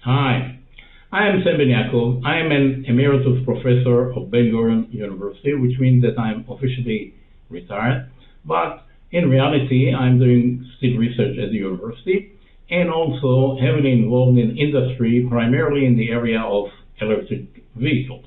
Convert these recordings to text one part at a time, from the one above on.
Hi, I am Ben-Yaakov. I am an emeritus professor of Ben-Gurion University, which means that I'm officially retired. But in reality, I'm doing still research at the university and also heavily involved in industry, primarily in the area of electric vehicles.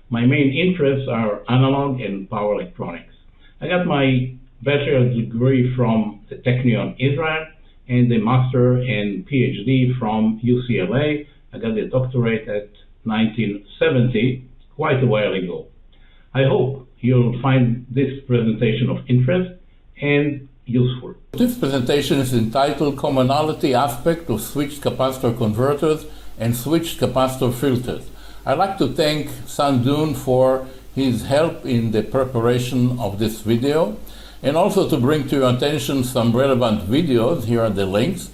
My main interests are analog and power electronics. I got my bachelor's degree from the Technion Israel and the master and PhD from UCLA. I got the doctorate at 1970, quite a while ago. I hope you'll find this presentation of interest and useful. This presentation is entitled Commonality Aspect of Switched Capacitor Converters and Switched Capacitor Filters. I'd like to thank Sandun for his help in the preparation of this video, and also to bring to your attention some relevant videos. Here are the links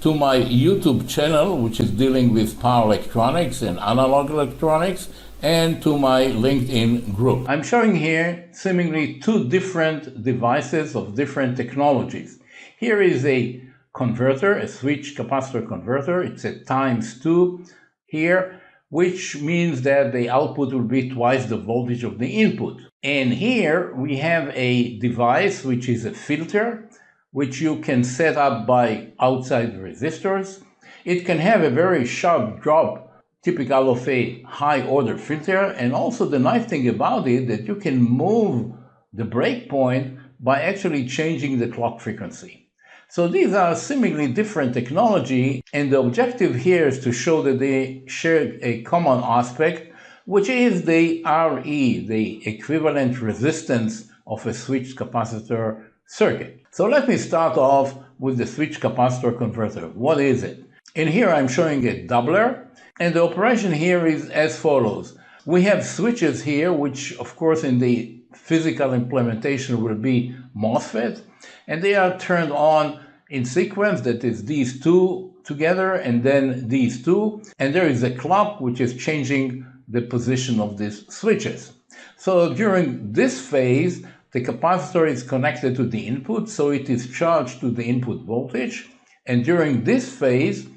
to my YouTube channel, which is dealing with power electronics and analog electronics, and to my LinkedIn group. I'm showing here seemingly two different devices of different technologies. Here is a converter, a switched capacitor converter. It's a ×2 here, which means that the output will be twice the voltage of the input. And here we have a device which is a filter, which you can set up by outside resistors. It can have a very sharp drop, typical of a high order filter, and also the nice thing about it that you can move the breakpoint by actually changing the clock frequency. So these are seemingly different technology, and the objective here is to show that they share a common aspect, which is the RE, the equivalent resistance of a switched capacitor circuit. So let me start off with the switched capacitor converter. What is it? In here I'm showing a doubler, and the operation here is as follows. We have switches here, which of course in the physical implementation will be MOSFET, and they are turned on in sequence, that is these two together and then these two, and there is a clock which is changing the position of these switches. So during this phase, the capacitor is connected to the input, so it is charged to the input voltage, and during this phase,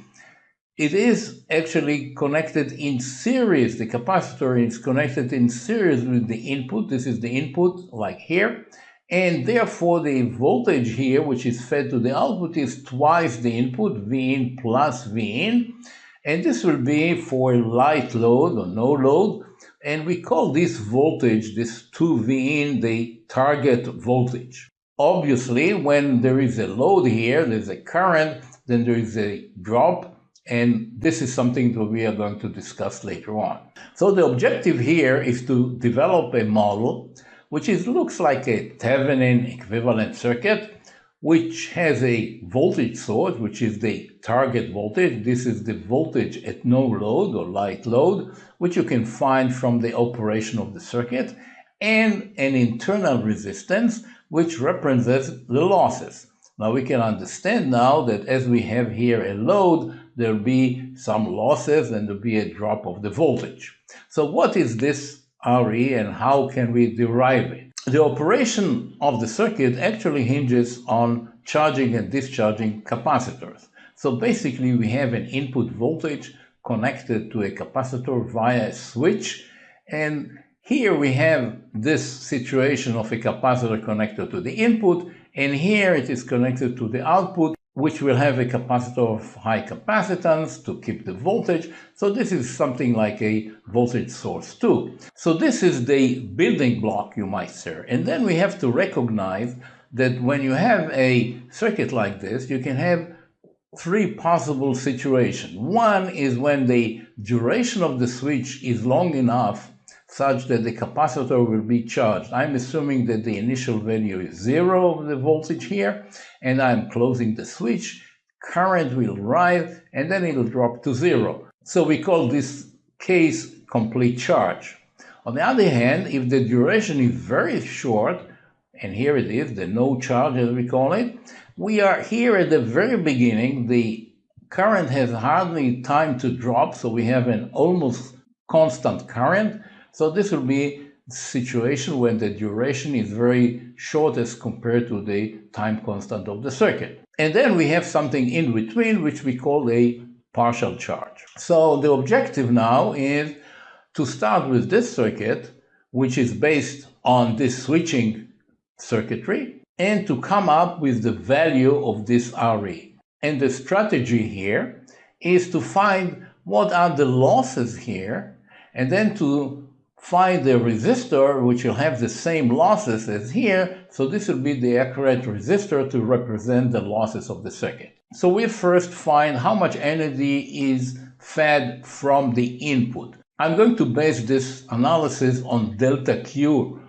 it is actually connected in series. The capacitor is connected in series with the input. This is the input, like here. And therefore, the voltage here, which is fed to the output, is twice the input, Vin plus Vin. And this will be for light load or no load. And we call this voltage, this 2Vin, the target voltage. Obviously, when there is a load here, there's a current, then there is a drop. And this is something that we are going to discuss later on. So the objective here is to develop a model which looks like a Thevenin equivalent circuit, which has a voltage source, which is the target voltage. This is the voltage at no load or light load, which you can find from the operation of the circuit, and an internal resistance, which represents the losses. Now we can understand now that as we have here a load, there'll be some losses and there'll be a drop of the voltage. So what is this RE and how can we derive it? The operation of the circuit actually hinges on charging and discharging capacitors. So basically we have an input voltage connected to a capacitor via a switch, and here we have this situation of a capacitor connected to the input, and here it is connected to the output, which will have a capacitor of high capacitance to keep the voltage. So this is something like a voltage source too. So this is the building block, you might say. And then we have to recognize that when you have a circuit like this, you can have three possible situations. One is when the duration of the switch is long enough such that the capacitor will be charged. I'm assuming that the initial value is 0 of the voltage here, and I'm closing the switch. Current will rise, and then it'll drop to 0. So we call this case complete charge. On the other hand, if the duration is very short, and here it is, the no charge as we call it, we are here at the very beginning. The current has hardly time to drop, so we have an almost constant current. So this will be the situation when the duration is very short as compared to the time constant of the circuit. And then we have something in between, which we call a partial charge. So the objective now is to start with this circuit, which is based on this switching circuitry, and to come up with the value of this RE. And the strategy here is to find what are the losses here, and then to find the resistor which will have the same losses as here, so this will be the accurate resistor to represent the losses of the circuit. So we first find how much energy is fed from the input. I'm going to base this analysis on delta Q,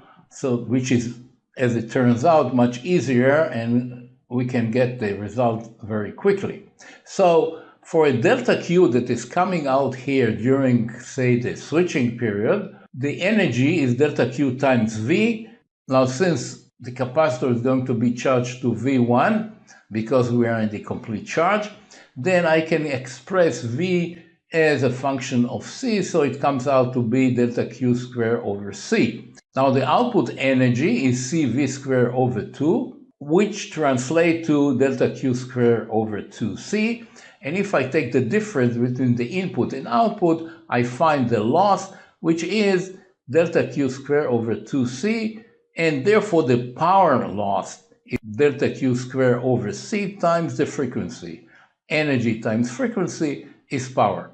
which is, as it turns out, much easier, and we can get the result very quickly. So for a delta Q that is coming out here during, say, the switching period, the energy is delta Q times V. Now, since the capacitor is going to be charged to V1, because we are in the complete charge, then I can express V as a function of C, so it comes out to be delta Q squared over C. Now, the output energy is CV squared over 2, which translates to delta Q squared over 2C. And if I take the difference between the input and output, I find the loss, which is delta Q squared over 2C, and therefore the power loss is delta Q squared over C times the frequency. Energy times frequency is power.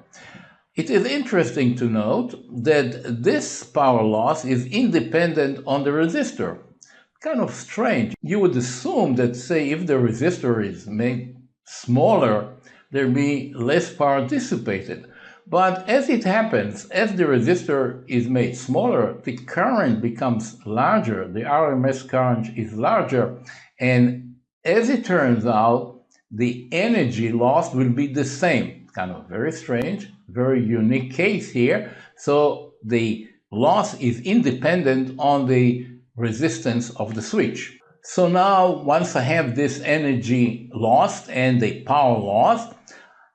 It is interesting to note that this power loss is independent on the resistor. Kind of strange. You would assume that, say, if the resistor is made smaller, there be less power dissipated. But as it happens, as the resistor is made smaller, the current becomes larger, the RMS current is larger, and as it turns out, the energy lost will be the same. Kind of very strange, very unique case here. So the loss is independent on the resistance of the switch. So now, once I have this energy lost and the power lost,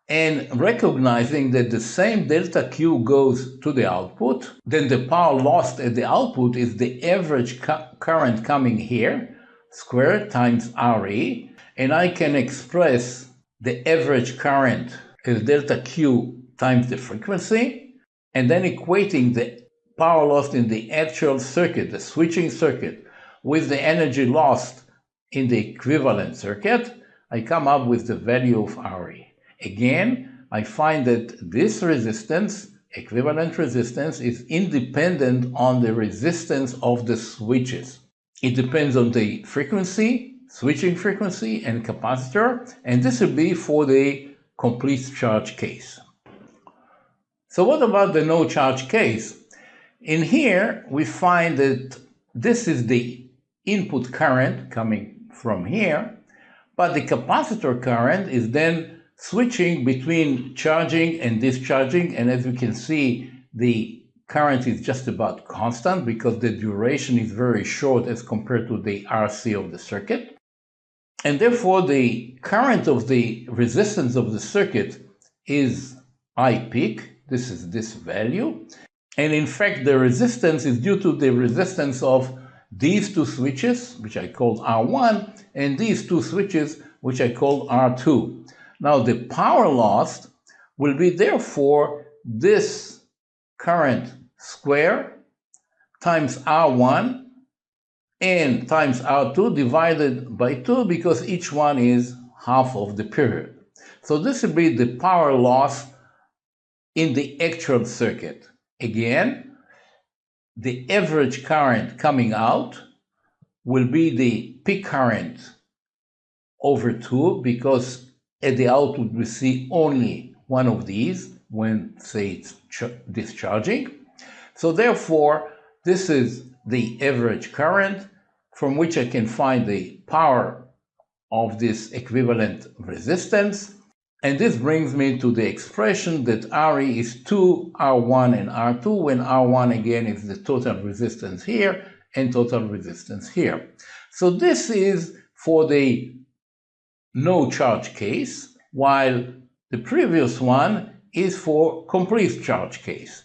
and recognizing that the same delta Q goes to the output, then the power lost at the output is the average current coming here, squared times RE, and I can express the average current as delta Q times the frequency, and then equating the power lost in the actual circuit, the switching circuit, with the energy lost in the equivalent circuit, I come up with the value of RE. Again, I find that this resistance, equivalent resistance, is independent on the resistance of the switches. It depends on the frequency, switching frequency, and capacitor, and this will be for the complete charge case. So what about the no charge case? In here, we find that this is the input current coming from here, but the capacitor current is then switching between charging and discharging, and as you can see, the current is just about constant because the duration is very short as compared to the RC of the circuit. And therefore, the current of the resistance of the circuit is I peak. This is this value. And in fact, the resistance is due to the resistance of these two switches, which I call R1, and these two switches, which I call R2. Now, the power lost will be therefore this current square times R1 and times R2 divided by 2 because each one is half of the period. So this will be the power loss in the actual circuit. Again, the average current coming out will be the peak current over 2 because at the output we see only one of these when, say, it's discharging. So therefore, this is the average current from which I can find the power of this equivalent resistance. And this brings me to the expression that RE is 2 R1 and R2, when R1 again is the total resistance here and total resistance here. So this is for the no charge case, while the previous one is for complete charge case.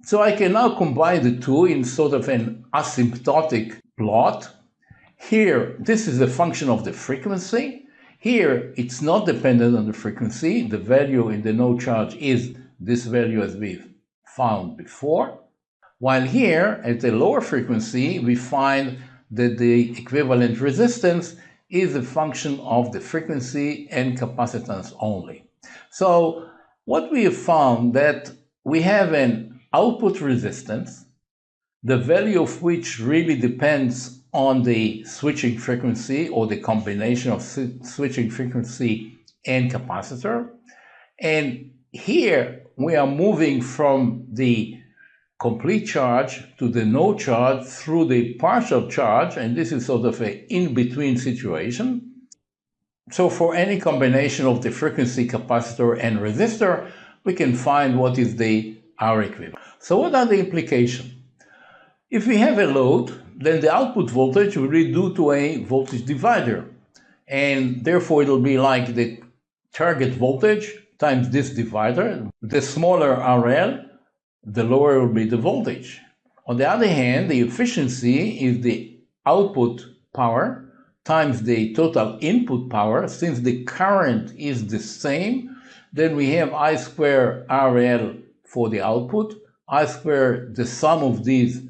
So I can now combine the two in sort of an asymptotic plot. Here, this is a function of the frequency. Here, it's not dependent on the frequency. The value in the no charge is this value as we've found before. While here, at a lower frequency, we find that the equivalent resistance is a function of the frequency and capacitance only. So what we have found that we have an output resistance, the value of which really depends on the switching frequency or the combination of switching frequency and capacitor. And here we are moving from the complete charge to the no charge through the partial charge, and this is sort of an in-between situation. So for any combination of the frequency, capacitor, and resistor, we can find what is the R equivalent. So what are the implications? If we have a load, then the output voltage will be due to a voltage divider, and therefore it will be like the target voltage times this divider. The smaller RL, the lower will be the voltage. On the other hand, the efficiency is the output power times the total input power. Since the current is the same, then we have I square RL for the output, I square the sum of these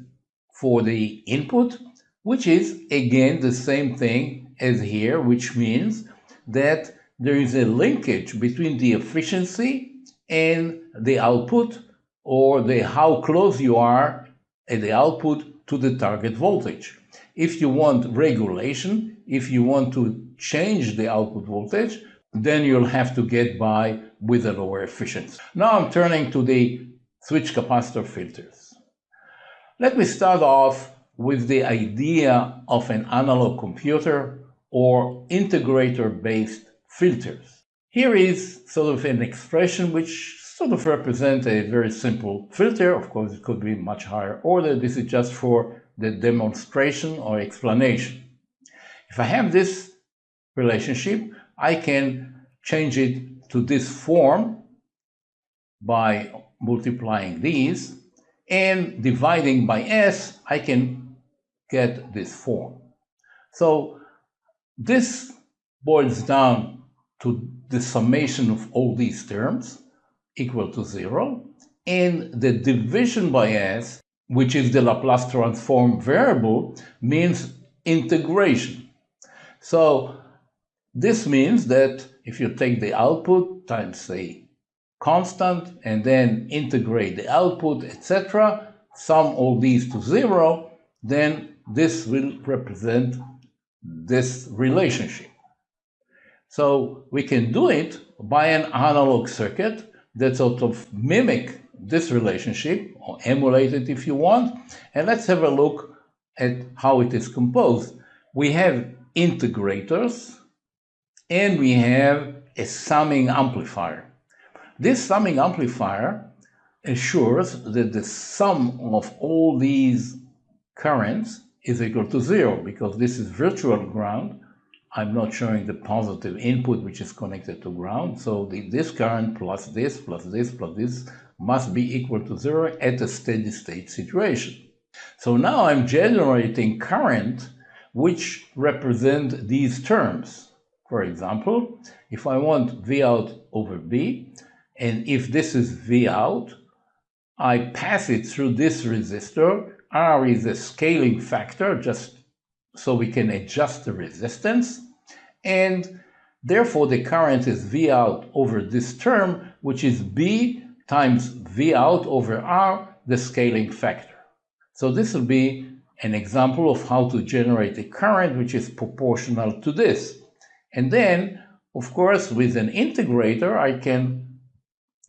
for the input, which is again the same thing as here, which means that there is a linkage between the efficiency and the output, or how close you are at the output to the target voltage. If you want regulation, if you want to change the output voltage, then you'll have to get by with a lower efficiency. Now I'm turning to the switch capacitor filters. Let me start off with the idea of an analog computer or integrator-based filters. Here is sort of an expression which sort of represents a very simple filter. Of course, it could be much higher order. This is just for the demonstration or explanation. If I have this relationship, I can change it to this form by multiplying these, and dividing by S, I can get this form. So this boils down to the summation of all these terms equal to 0, and the division by S, which is the Laplace transform variable, means integration. So this means that if you take the output times the constant and then integrate the output, etc., sum all these to 0, then this will represent this relationship. So we can do it by an analog circuit that sort of mimic this relationship, or emulate it if you want. And let's have a look at how it is composed. We have integrators and we have a summing amplifier. This summing amplifier ensures that the sum of all these currents is equal to 0, because this is virtual ground. I'm not showing the positive input which is connected to ground. So this current plus this plus this plus this must be equal to 0 at a steady state situation. So now I'm generating current which represent these terms. For example, if I want V out over B, and if this is V out, I pass it through this resistor. R is a scaling factor, just so we can adjust the resistance. And therefore, the current is V out over this term, which is B times V out over R, the scaling factor. So this will be an example of how to generate a current which is proportional to this. And then, of course, with an integrator, I can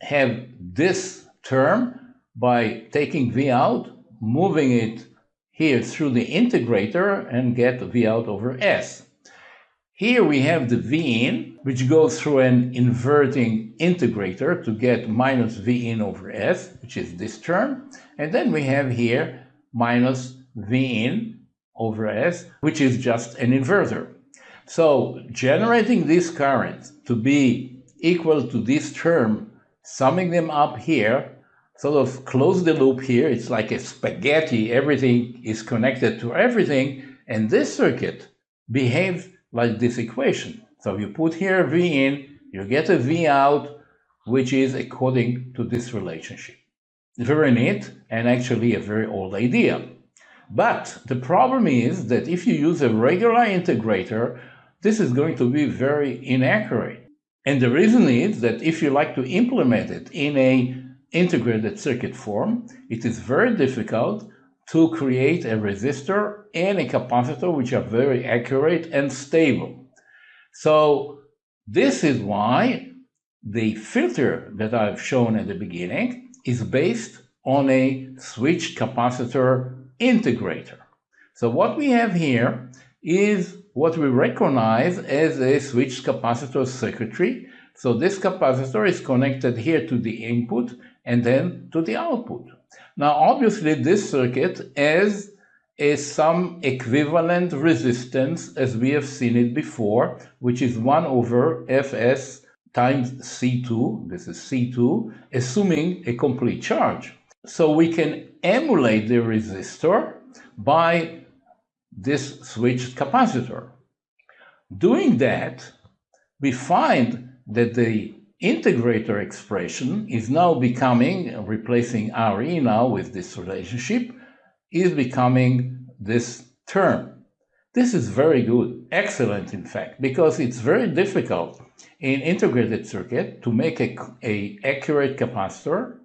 have this term by taking V out, moving it here through the integrator, and get V out over S. Here we have the V in, which goes through an inverting integrator to get minus V in over S, which is this term. And then we have here minus V in over S, which is just an inverter. So generating this current to be equal to this term, summing them up here, sort of close the loop here. It's like a spaghetti. Everything is connected to everything. And this circuit behaves like this equation. So you put here V in, you get a V out, which is according to this relationship. Very neat, and actually a very old idea. But the problem is that if you use a regular integrator, this is going to be very inaccurate. And the reason is that if you like to implement it in an integrated circuit form, it is very difficult to create a resistor and a capacitor which are very accurate and stable. So this is why the filter that I've shown at the beginning is based on a switched capacitor integrator. So what we have here is what we recognize as a switched capacitor circuitry. So this capacitor is connected here to the input and then to the output. Now obviously this circuit has some equivalent resistance as we have seen it before, which is 1 over Fs times C2, this is C2, assuming a complete charge. So we can emulate the resistor by this switched capacitor. Doing that, we find that the integrator expression is now becoming, replacing Re now with this relationship, is becoming this term. This is very good, excellent in fact, because it's very difficult in integrated circuit to make a accurate capacitor,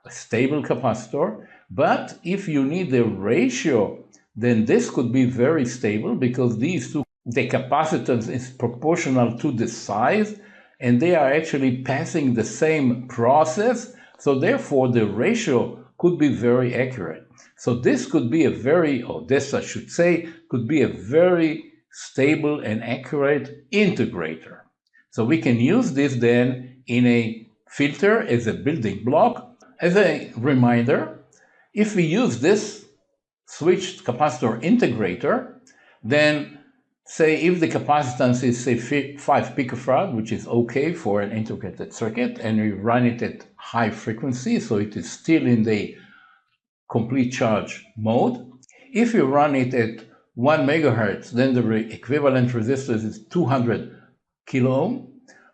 a stable capacitor, but if you need the ratio, then this could be very stable because these two, the capacitance is proportional to the size and they are actually passing the same process, so therefore the ratio could be very accurate. So this could be a very, or this I should say, could be a very stable and accurate integrator. So we can use this then in a filter as a building block. As a reminder, if we use this switched capacitor integrator, then say if the capacitance is say 5 picofarad, which is okay for an integrated circuit, and we run it at high frequency, so it is still in the complete charge mode. If you run it at 1 megahertz, then the equivalent resistance is 200 kilo ohm,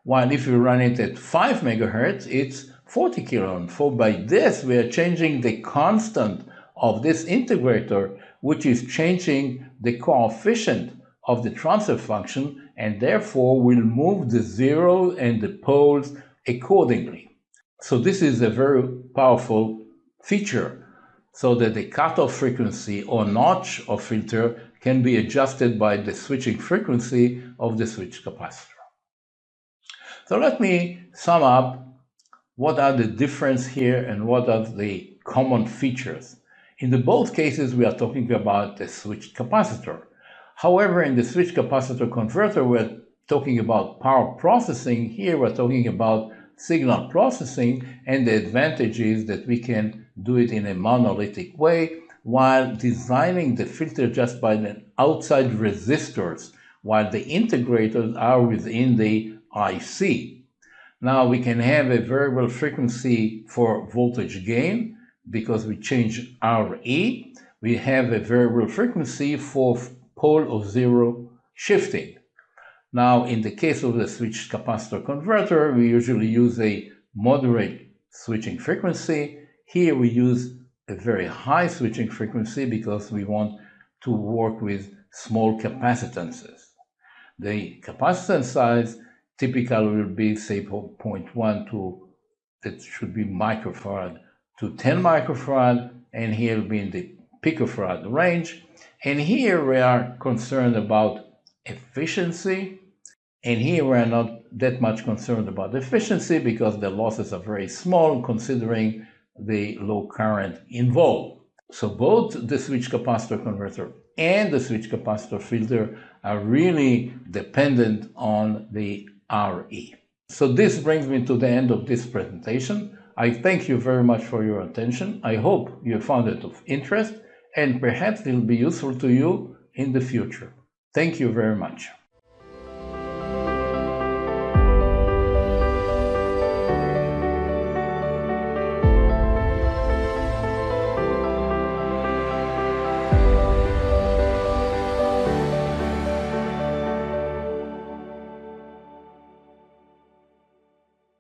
while if you run it at 5 megahertz, it's 40 kilo ohm. So by this, we are changing the constant of this integrator, which is changing the coefficient of the transfer function, and therefore will move the zero and the poles accordingly. So this is a very powerful feature, so that the cutoff frequency or notch of filter can be adjusted by the switching frequency of the switch capacitor. So let me sum up what are the differences here and what are the common features. In both cases, we are talking about the switched capacitor. However, in the switched capacitor converter, we're talking about power processing. Here, we're talking about signal processing, and the advantage is that we can do it in a monolithic way while designing the filter just by the outside resistors, while the integrators are within the IC. Now we can have a variable frequency for voltage gain because we change RE. We have a variable frequency for pole of zero shifting. Now in the case of the switched capacitor converter, we usually use a moderate switching frequency. Here we use a very high switching frequency because we want to work with small capacitances. The capacitance size typically will be say 0.1 to, that should be microfarad to 10 microfarad, and here will be in the picofarad range. And here we are concerned about efficiency, and here we are not that much concerned about efficiency because the losses are very small considering the low current involved. So both the switched capacitor converter and the switched capacitor filter are really dependent on the RE. So this brings me to the end of this presentation. I thank you very much for your attention. I hope you found it of interest and perhaps it will be useful to you in the future. Thank you very much.